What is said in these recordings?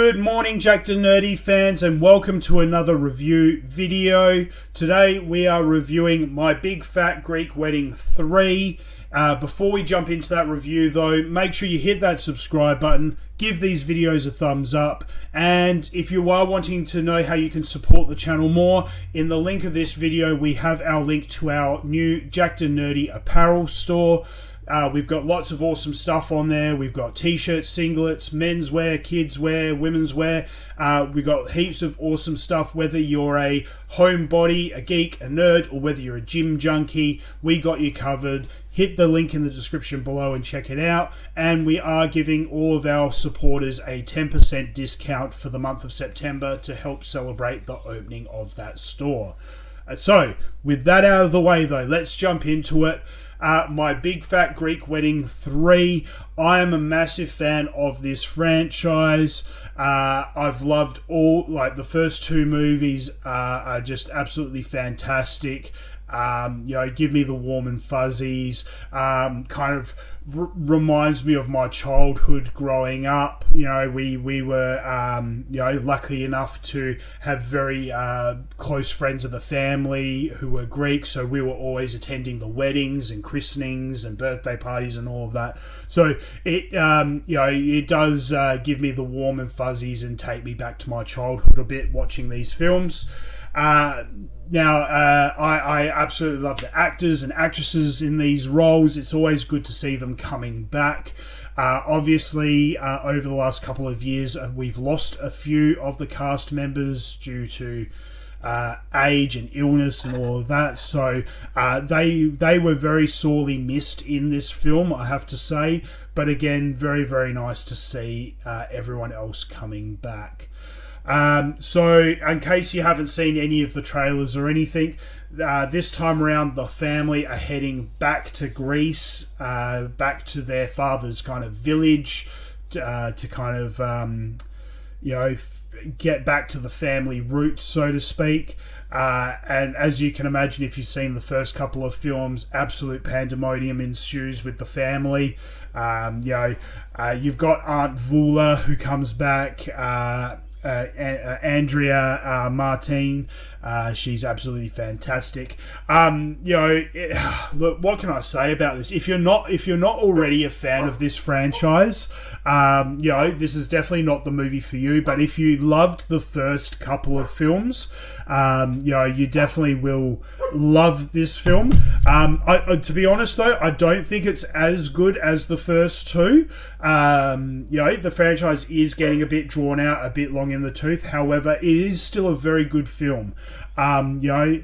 Good morning, Jackednnerdy fans, and welcome to another review video. Today we are reviewing My Big Fat Greek Wedding 3. Before we jump into that review though, make sure you hit that subscribe button, give these videos a thumbs up, and if you are wanting to know how you can support the channel more, in the link of this video we have our link to our new Jackednnerdy Apparel store. We've got lots of awesome stuff on there. We've got t-shirts, singlets, menswear, kidswear, women's wear. We've got heaps of awesome stuff, whether you're a homebody, a geek, a nerd, or whether you're a gym junkie, we got you covered. Hit the link in the description below and check it out. And we are giving all of our supporters a 10% discount for the month of September to help celebrate the opening of that store. So, with that out of the way though, let's jump into it. My Big Fat Greek Wedding 3. I am a massive fan of this franchise. I've loved the first two movies are just absolutely fantastic. Give me the warm and fuzzies. Kind of reminds me of my childhood growing up. We were lucky enough to have very close friends of the family who were Greek, so we were always attending the weddings and christenings and birthday parties and all of that. So it does give me the warm and fuzzies and take me back to my childhood a bit watching these films. I absolutely love the actors and actresses in these roles. It's always good to see them coming back. Obviously, over the last couple of years, we've lost a few of the cast members due to age and illness and all of that. So they were very sorely missed in this film, I have to say. But again, very, very nice to see everyone else coming back. So in case you haven't seen any of the trailers or anything, this time around the family are heading back to Greece, back to their father's kind of village, to kind of, get back to the family roots, so to speak. And as you can imagine, if you've seen the first couple of films, absolute pandemonium ensues with the family. You've got Aunt Vula who comes back, Andrea Martin, she's absolutely fantastic. Look, what can I say about this? If you're not already a fan of this franchise, this is definitely not the movie for you. But if you loved the first couple of films, you definitely will love this film. To be honest though, I don't think it's as good as the first two. The franchise is getting a bit drawn out, a bit long in the tooth. However, it is still a very good film. You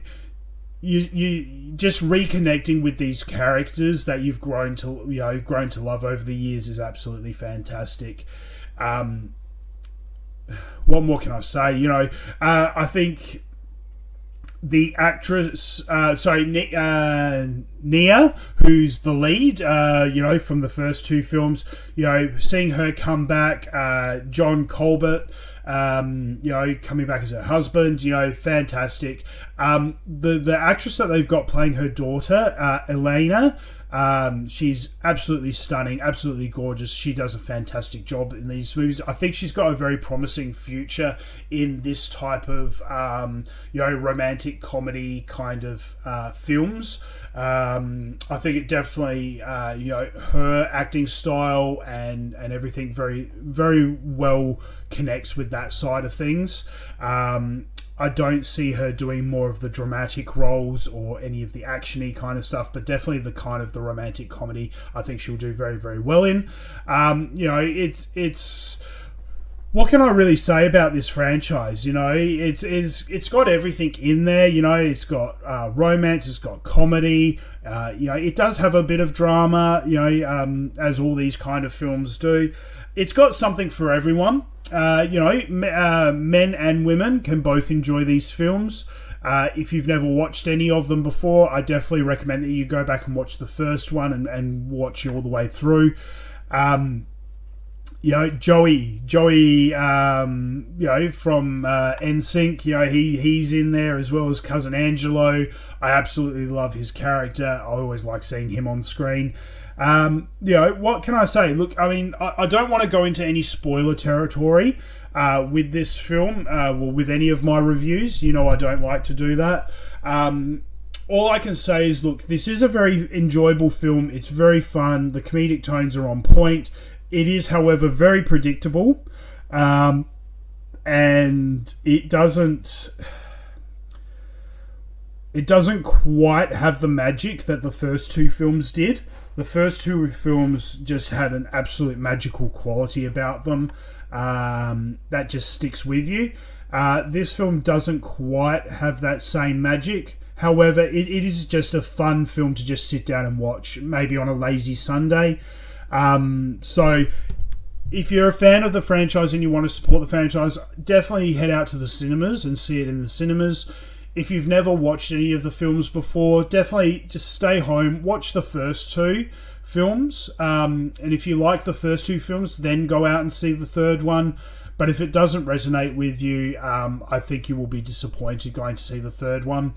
just reconnecting with these characters that you've grown to love over the years is absolutely fantastic. What more can I say? I think the actress, Nia, who's the lead, from the first two films, seeing her come back, John Corbett, coming back as her husband, fantastic. The actress that they've got playing her daughter, Elena, she's absolutely stunning, absolutely gorgeous. She does a fantastic job in these movies. I think she's got a very promising future in this type of, romantic comedy kind of films. I think it definitely, her acting style and everything very, very well connects with that side of things. I don't see her doing more of the dramatic roles or any of the action-y kind of stuff, but definitely the kind of the romantic comedy I think she'll do very, very well in. It's what can I really say about this franchise? It's got everything in there. It's got romance, it's got comedy. It does have a bit of drama. As all these kind of films do. It's got something for everyone. Men and women can both enjoy these films. If you've never watched any of them before, I definitely recommend that you go back and watch the first one and watch it all the way through. Joey, from NSYNC, he's in there as well as Cousin Angelo. I absolutely love his character. I always like seeing him on screen. What can I say? Look, I mean, I don't want to go into any spoiler territory, with this film, with any of my reviews. You know I don't like to do that. All I can say is, look, this is a very enjoyable film. It's very fun. The comedic tones are on point. It is, however, very predictable. And it doesn't quite have the magic that the first two films did. The first two films just had an absolute magical quality about them that just sticks with you. This film doesn't quite have that same magic. However, it is just a fun film to just sit down and watch, maybe on a lazy Sunday. So if you're a fan of the franchise and you want to support the franchise, definitely head out to the cinemas and see it in the cinemas. If you've never watched any of the films before, definitely just stay home, watch the first two films. And if you like the first two films, then go out and see the third one. But if it doesn't resonate with you, I think you will be disappointed going to see the third one.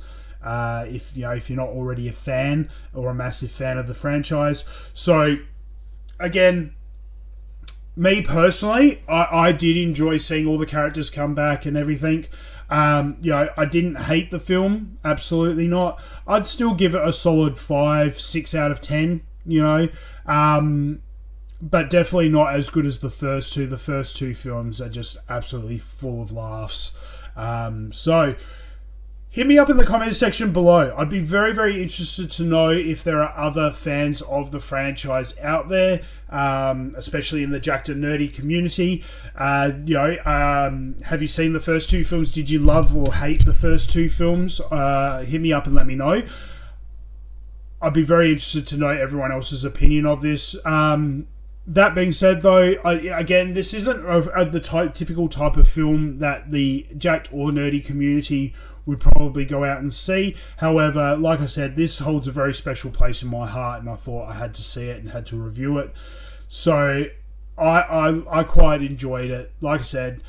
If you're not already a fan or a massive fan of the franchise. So again, me personally, I did enjoy seeing all the characters come back and everything. I didn't hate the film, absolutely not. I'd still give it a solid 5, 6 out of 10, but definitely not as good as the first two. The first two films are just absolutely full of laughs. So hit me up in the comments section below. I'd be very, very interested to know if there are other fans of the franchise out there, especially in the Jackednnerdy community. Have you seen the first two films? Did you love or hate the first two films? Hit me up and let me know. I'd be very interested to know everyone else's opinion of this. That being said, though, this isn't the typical type of film that the Jacked or Nerdy community would probably go out and see. However, like I said, this holds a very special place in my heart, and I thought I had to see it and had to review it. So I quite enjoyed it. Like I said,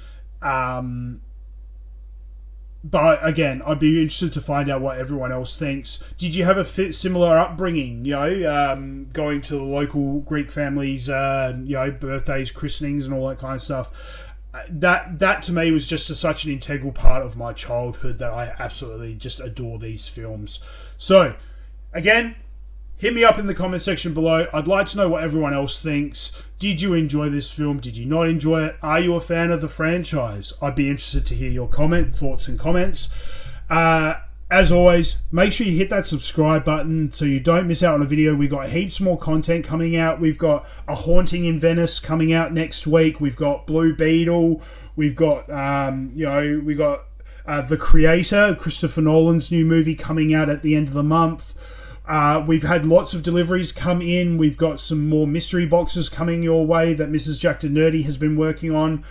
but again, I'd be interested to find out what everyone else thinks. Did you have a similar upbringing? Going to the local Greek families, birthdays, christenings, and all that kind of stuff. That to me was just such an integral part of my childhood that I absolutely just adore these films. So, again, hit me up in the comment section below. I'd like to know what everyone else thinks. Did you enjoy this film? Did you not enjoy it? Are you a fan of the franchise? I'd be interested to hear your thoughts and comments. As always, make sure you hit that subscribe button so you don't miss out on a video. We've got heaps more content coming out. We've got A Haunting in Venice coming out next week. We've got Blue Beetle. We've got, The Creator, Christopher Nolan's new movie coming out at the end of the month. We've had lots of deliveries come in. We've got some more mystery boxes coming your way that Mrs. Jackednnerdy has been working on.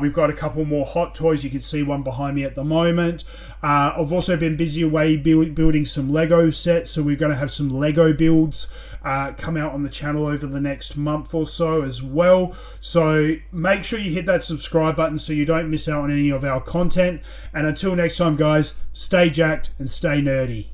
We've got a couple more hot toys. You can see one behind me at the moment. I've also been busy away building some Lego sets, so we're going to have some Lego builds come out on the channel over the next month or so as well. So make sure you hit that subscribe button so you don't miss out on any of our content. And until next time, guys, stay jacked and stay nerdy.